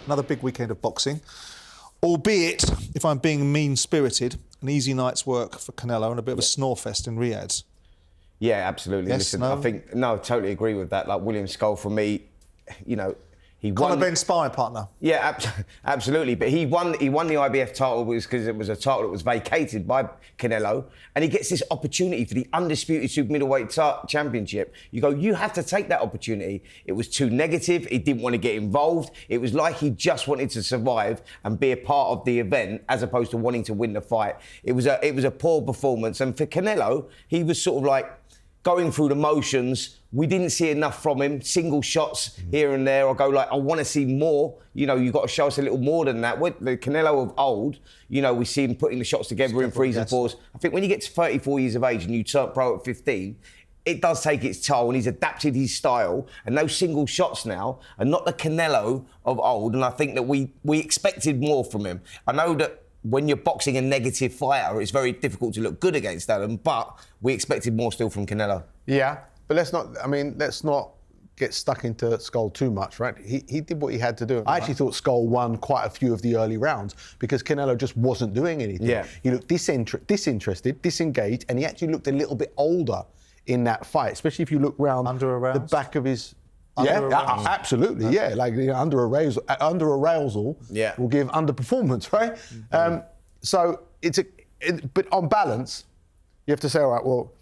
another big weekend of boxing. Albeit, if I'm being mean-spirited, an easy night's work for Canelo and a bit of a snorefest in Riyadh. Yeah, absolutely. Yes, Listen, no? I totally agree with that. Like William Skull, for me, he won. Conor Benn sparring partner. Yeah, absolutely. But he won the IBF title because it was a title that was vacated by Canelo, and he gets this opportunity for the undisputed super middleweight championship. You go, you have to take that opportunity. It was too negative. He didn't want to get involved. It was like he just wanted to survive and be a part of the event, as opposed to wanting to win the fight. It was a poor performance, and for Canelo, he was sort of like going through the motions. We didn't see enough from him, single shots here and there. I go like, I want to see more. You've got to show us a little more than that. With the Canelo of old, we see him putting the shots together in threes and fours. I think when you get to 34 years of age and you turn pro at 15, it does take its toll, and he's adapted his style, and those single shots now are not the Canelo of old, and I think that we expected more from him. I know that when you're boxing a negative fighter, it's very difficult to look good against Adam, but we expected more still from Canelo. Yeah, but let's not get stuck into Skull too much, right? He did what he had to do. I actually thought Skull won quite a few of the early rounds because Canelo just wasn't doing anything. Yeah. He looked disinterested, disengaged, and he actually looked a little bit older in that fight, especially if you look round the back of his... Absolutely, yeah. Like under a arousal will give underperformance, right? So but on balance, you have to say, all right, well,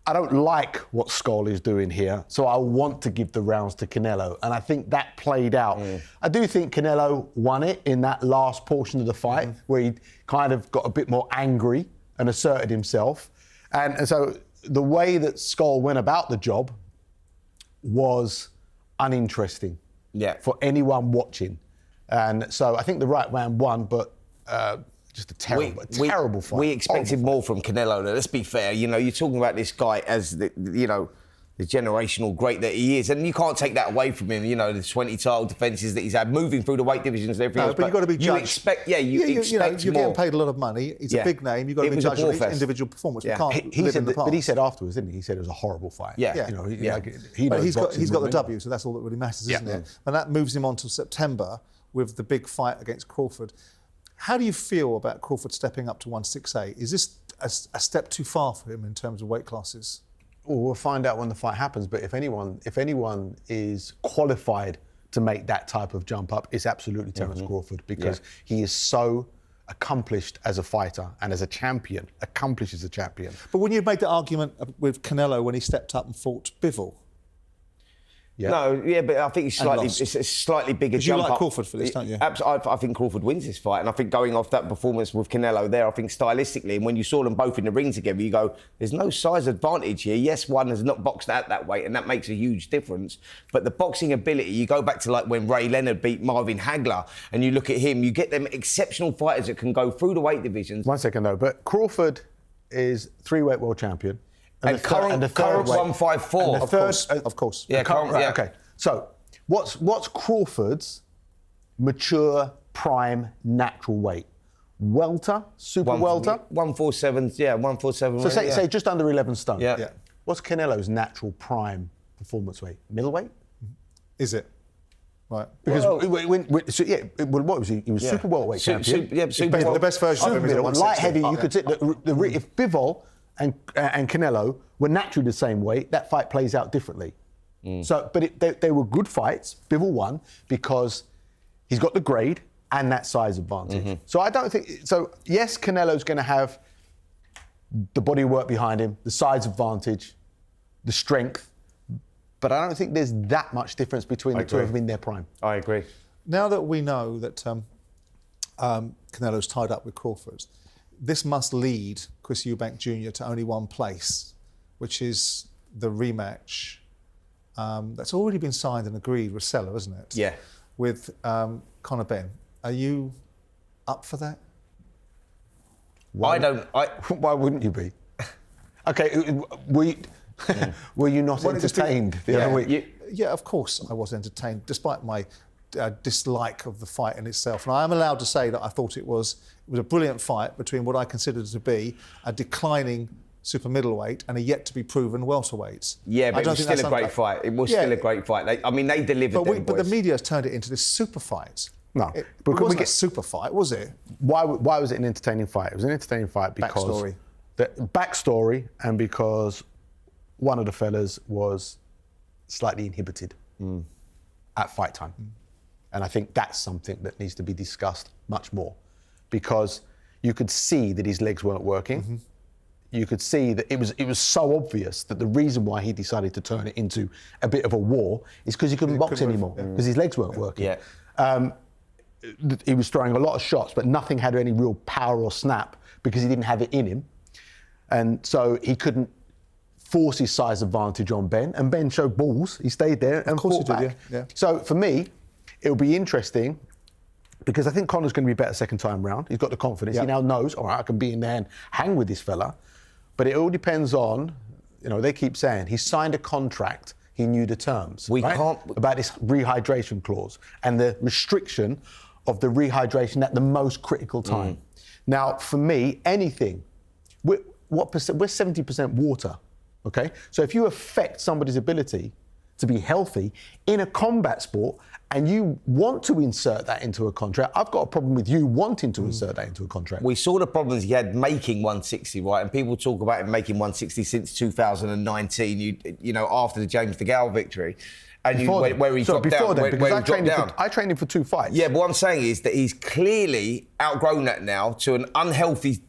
I don't like what Skull is doing here, so I want to give the rounds to Canelo, and I think that played out. I do think Canelo won it in that last portion of the fight where he kind of got a bit more angry and asserted himself, and so the way that Skull went about the job was uninteresting for anyone watching. And so I think the right man won, but just a terrible fight. We expected more from Canelo, though. Let's be fair. You're talking about this guy as the generational great that he is, and you can't take that away from him. The 20 title defences that he's had, moving through the weight divisions and everything else. But you've got to be judged. You expect you're more. getting paid a lot of money. It's a big name. You've got to be judged on his individual performance. We can't live in the past. But he said afterwards, didn't he? He said it was a horrible fight. But he's got the W, so that's all that really matters, isn't it? And that moves him on to September with the big fight against Crawford. How do you feel about Crawford stepping up to 168? Is this a step too far for him in terms of weight classes? Well, we'll find out when the fight happens. But if anyone is qualified to make that type of jump up, it's absolutely Terence Crawford, because he is so accomplished as a fighter and as a champion. Accomplished as a champion. But when you made the argument with Canelo when he stepped up and fought Bivol. Yeah. No, but I think it's a slightly bigger jump up. You like Crawford for this, don't you? I think Crawford wins this fight, and I think going off that performance with Canelo there, I think stylistically, and when you saw them both in the ring together, you go, there's no size advantage here. Yes, one has not boxed at that weight, and that makes a huge difference. But the boxing ability, you go back to like when Ray Leonard beat Marvin Hagler, and you look at him, you get them exceptional fighters that can go through the weight divisions. 1 second though, but Crawford is 3-weight world champion. And the current 154. Of course. Yeah, okay. So, what's Crawford's mature, prime, natural weight? Welter? Super welter? 147, 147. So say just under 11 stone. Yeah. What's Canelo's natural prime performance weight? Middleweight? Is it? Right. Because what was he? He was super welterweight champion. The best version of him is light heavy. You could say if Bivol and Canelo were naturally the same weight, that fight plays out differently. So, but they were good fights. Bivol won because he's got the grade and that size advantage. So I don't think... So, yes, Canelo's going to have the body work behind him, the size advantage, the strength, but I don't think there's that much difference between the two of them in their prime. I agree. Now that we know that Canelo's tied up with Crawford, this must lead Chris Eubank Jr. to only one place, which is the rematch. That's already been signed and agreed with Seller, isn't it? Yeah. With Conor Benn. Are you up for that? Why wouldn't you be? Okay, were you not entertained the other week? Yeah, of course I was entertained, despite my dislike of the fight in itself. And I am allowed to say that I thought it was a brilliant fight between what I considered to be a declining super middleweight and a yet to be proven welterweight. Yeah, but it was still a great fight. It was still a great fight. They delivered. But the media's turned it into this super fight. No, it wasn't a super fight, was it? Why was it an entertaining fight? It was an entertaining fight because backstory and because one of the fellas was slightly inhibited at fight time. And I think that's something that needs to be discussed much more, because you could see that his legs weren't working. You could see that it was so obvious that the reason why he decided to turn it into a bit of a war is because he couldn't box anymore, because his legs weren't working. He was throwing a lot of shots, but nothing had any real power or snap because he didn't have it in him. And so he couldn't force his size advantage on Benn, and Benn showed balls. He stayed there and fought back. Yeah. So for me, it'll be interesting, because I think Conor's going to be better second time round. He's got the confidence. He now knows, all right, I can be in there and hang with this fella. But it all depends on, they keep saying he signed a contract. He knew the terms. We can't about this rehydration clause and the restriction of the rehydration at the most critical time. Now, for me, anything, we're 70% water. Okay, so if you affect somebody's ability to be healthy in a combat sport and you want to insert that into a contract, I've got a problem with you wanting to insert that into a contract. We saw the problems he had making 160, right? And people talk about him making 160 since 2019, after the James DeGale victory. And where he dropped down. I trained him for 2 fights. Yeah, but what I'm saying is that he's clearly outgrown that now to an unhealthy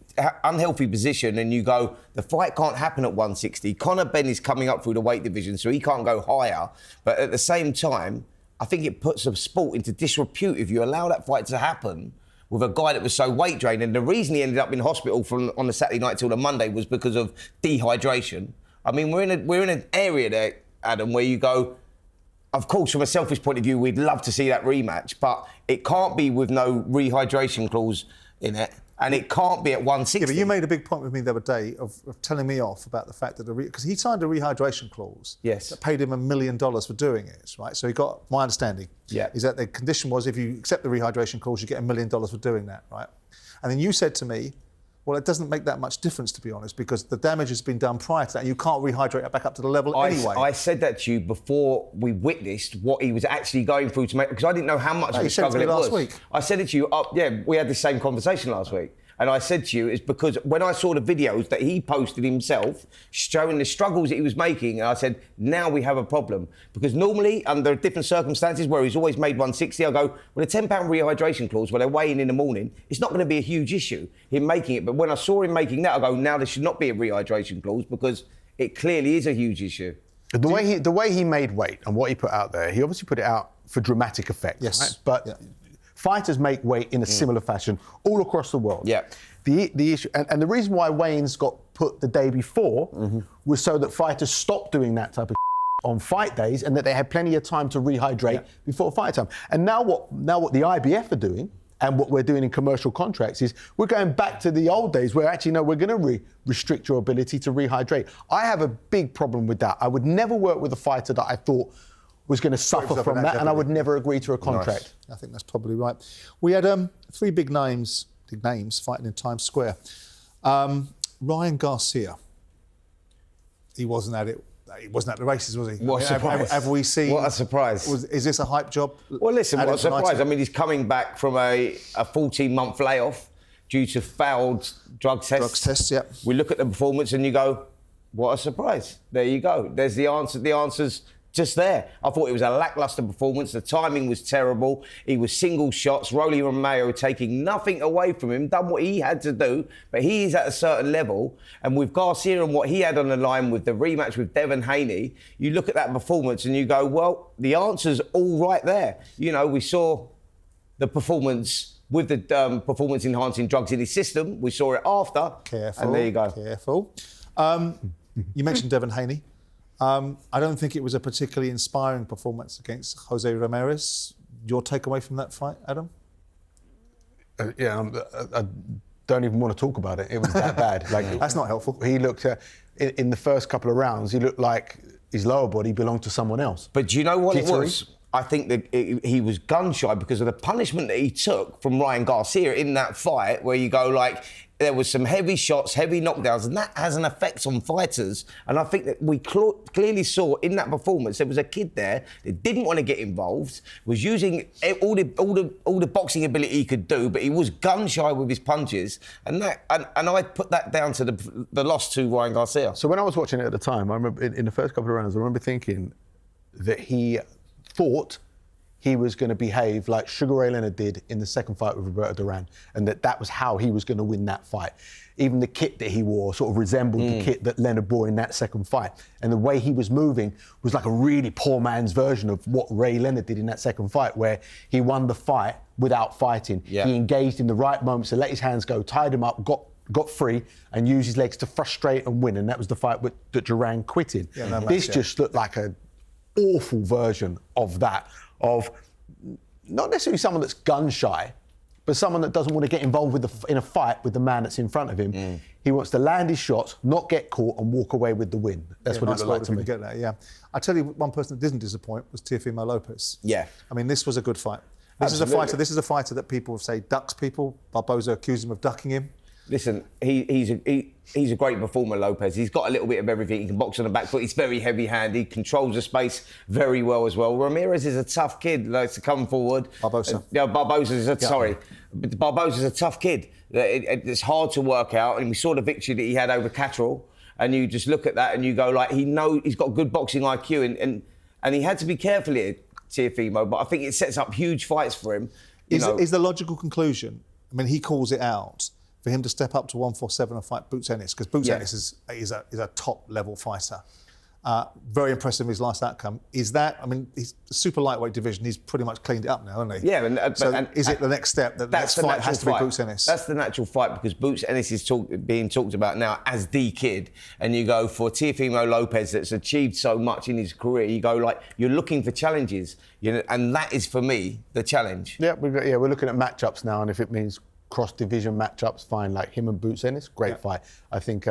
position, and you go, the fight can't happen at 160. Conor Benn is coming up through the weight division, so he can't go higher. But at the same time, I think it puts the sport into disrepute if you allow that fight to happen with a guy that was so weight drained. And the reason he ended up in hospital on the Saturday night till the Monday was because of dehydration. I mean, we're in an area there, Adam, where you go, of course, from a selfish point of view, we'd love to see that rematch, but it can't be with no rehydration clause in it. And it can't be at 160. Yeah, but you made a big point with me the other day of telling me off about the fact that because he signed a rehydration clause that paid him $1 million for doing it, right? So he got, my understanding, is that the condition was if you accept the rehydration clause, you get $1 million for doing that, right? And then you said to me, well, it doesn't make that much difference, to be honest, because the damage has been done prior to that. And you can't rehydrate it back up to the level anyway. I said that to you before we witnessed what he was actually going through to make, because I didn't know how much of a struggle it was. Last week. I said it to you. We had the same conversation last week. And I said to you, it's because when I saw the videos that he posted himself showing the struggles that he was making, and I said, now we have a problem. Because normally, under different circumstances where he's always made 160, I go, with a £10 rehydration clause where they're weighing in the morning, it's not going to be a huge issue, him making it. But when I saw him making that, I go, now there should not be a rehydration clause because it clearly is a huge issue. The way he made weight and what he put out there, he obviously put it out for dramatic effect. Yes. Right? But fighters make weight in a similar fashion all across the world. Yeah. The issue, and the reason why Wayne's got put the day before was so that fighters stopped doing that type of on fight days, and that they had plenty of time to rehydrate before fight time. And now what the IBF are doing, and what we're doing in commercial contracts, is we're going back to the old days where actually, no, we're going to restrict your ability to rehydrate. I have a big problem with that. I would never work with a fighter that I thought was going to suffer from that, and I would never agree to a contract. Nice. I think that's probably right. We had 3 big names fighting in Times Square. Ryan Garcia. He wasn't at it. He wasn't at the races, was he? What a surprise. Have we seen? What a surprise. Is this a hype job? Well, listen, what a surprise. I mean, he's coming back from a 14-month layoff due to failed drug tests. Drug tests, yeah. We look at the performance and you go, what a surprise. There you go. There's the answer. The answer's just there. I thought it was a lacklustre performance. The timing was terrible. He was single shots. Rolly Romeo taking nothing away from him, done what he had to do, but he is at a certain level. And with Garcia and what he had on the line with the rematch with Devin Haney, you look at that performance and you go, well, the answer's all right there. We saw the performance with the performance-enhancing drugs in his system. We saw it after. Careful. And there you go. Careful. You mentioned Devin Haney. I don't think it was a particularly inspiring performance against Jose Ramirez. Your takeaway from that fight, Adam? I don't even want to talk about it. It was that bad. That's not helpful. He looked, in the first couple of rounds, he looked like his lower body belonged to someone else. But do you know what it was? I think that he was gun shy because of the punishment that he took from Ryan Garcia in that fight, where you go like, there was some heavy shots, heavy knockdowns, and that has an effect on fighters. And I think that we clearly saw in that performance, there was a kid there that didn't want to get involved, was using all the boxing ability he could do, but he was gun shy with his punches, and I put that down to the loss to Ryan Garcia. So when I was watching it at the time, I remember in the first couple of rounds, I remember thinking that he thought he was going to behave like Sugar Ray Leonard did in the second fight with Roberto Duran, and that was how he was going to win that fight. Even the kit that he wore sort of resembled the kit that Leonard wore in that second fight. And the way he was moving was like a really poor man's version of what Ray Leonard did in that second fight, where he won the fight without fighting. Yeah. He engaged in the right moments to let his hands go, tied him up, got free, and used his legs to frustrate and win. And that was the fight that Duran quit in. Yeah, this just looked like an awful version of that. Of not necessarily someone that's gun shy, but someone that doesn't want to get involved in a fight with the man that's in front of him. He wants to land his shots, not get caught, and walk away with the win. That's what it looked like to me. Get that, yeah. I tell you, one person that didn't disappoint was Teofimo Lopez. Yeah. I mean, this was a good fight. This is a fighter that people say ducks people. Barbosa accused him of ducking him. Listen, he's a great performer, Lopez. He's got a little bit of everything. He can box on the back foot. He's very heavy-handed. He controls the space very well as well. Ramirez is a tough kid, likes to come forward. Barbosa. Barbosa's a tough kid. It's hard to work out, and we saw the victory that he had over Catterall, and you just look at that and you go like, he's got good boxing IQ, and he had to be careful here, Teofimo, but I think it sets up huge fights for him. Is the logical conclusion, I mean, he calls it out, for him to step up to 147 and fight Boots Ennis, because Boots Ennis is a top-level fighter. Very impressive in his last outcome. Is that, I mean, he's super lightweight division, he's pretty much cleaned it up now, hasn't he? Yeah. So is it the next step that the next fight has to be Boots Ennis? That's the natural fight, because Boots Ennis is being talked about now as the kid, and you go for Teofimo Lopez that's achieved so much in his career, you go like, you're looking for challenges, and that is, for me, the challenge. Yeah, we're looking at matchups now, and if it means cross-division matchups, fine, like him and Boots Ennis, great fight. I think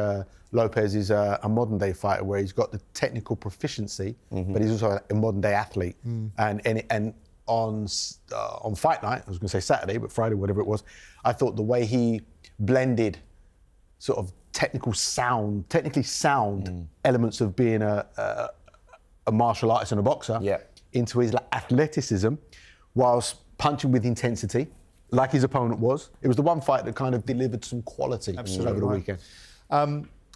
Lopez is a modern-day fighter where he's got the technical proficiency, but he's also a modern-day athlete. And on fight night, I was going to say Saturday, but Friday, whatever it was, I thought the way he blended sort of technically sound elements of being a martial artist and a boxer into his athleticism, whilst punching with intensity, like his opponent was. It was the one fight that kind of delivered some quality over the weekend.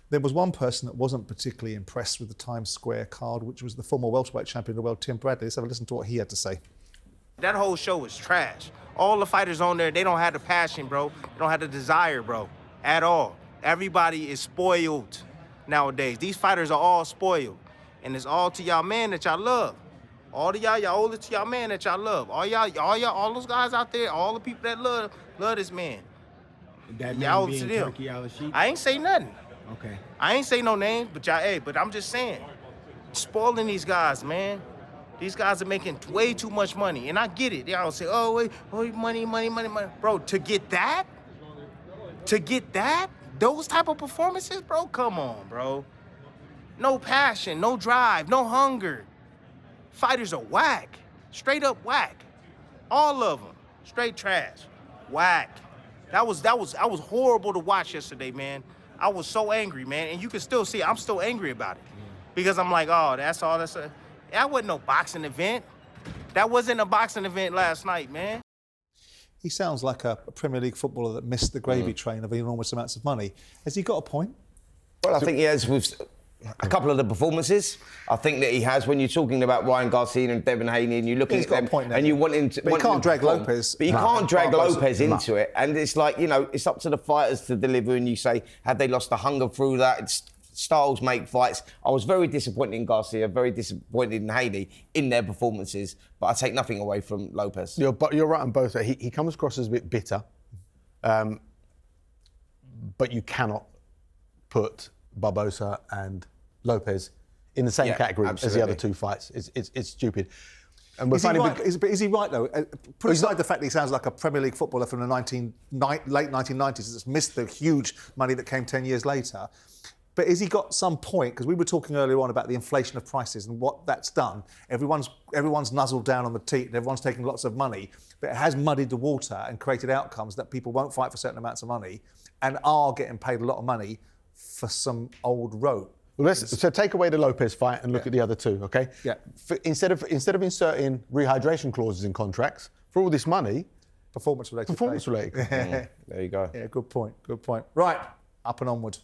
There was one person that wasn't particularly impressed with the Times Square card, which was the former welterweight champion of the world, Tim Bradley. Let's have a listen to what he had to say. That whole show was trash. All the fighters on there, they don't have the passion, bro. They don't have the desire, bro, at all. Everybody is spoiled nowadays. These fighters are all spoiled. And it's all to y'all man that y'all love. All of y'all owe it to y'all man that y'all love. All those guys out there, all the people that love this man. That y'all man to being them. Turkey Al-Sheikh? I ain't say nothing. Okay. I ain't say no names, but I'm just saying, spoiling these guys, man. These guys are making way too much money, and I get it. They all say, money. Bro, to get that, those type of performances, bro, come on, bro. No passion, no drive, no hunger. Fighters are whack, straight up whack. All of them, straight trash, whack. I was horrible to watch yesterday, man. I was so angry, man, and you can still see I'm still angry about it, because I'm like, that's all. That wasn't no boxing event. That wasn't a boxing event last night, man. He sounds like a Premier League footballer that missed the gravy train of enormous amounts of money. Has he got a point? Well, I think he has with a couple of the performances. I think that he has. When you're talking about Ryan Garcia and Devin Haney, and you're looking at them, and you want him to, but you can't drag Lopez. But you can't drag Lopez into it. And it's like, it's up to the fighters to deliver. And you say, have they lost the hunger through that? Styles make fights. I was very disappointed in Garcia, very disappointed in Haney in their performances. But I take nothing away from Lopez. You're right on both. He comes across as a bit bitter, but you cannot put Barbosa and Lopez in the same category as the other two fights. It's stupid. And is he right though? Put aside the fact that he sounds like a Premier League footballer from the late 1990s that's missed the huge money that came 10 years later. But has he got some point? Because we were talking earlier on about the inflation of prices and what that's done. Everyone's nuzzled down on the teat and everyone's taking lots of money, but it has muddied the water and created outcomes that people won't fight for certain amounts of money and are getting paid a lot of money for some old rope. Well, so take away the Lopez fight and look at the other two, okay? Yeah. Instead of inserting rehydration clauses in contracts, for all this money, Performance-related. performance-related. There you go. Yeah, good point. Right, up and onward.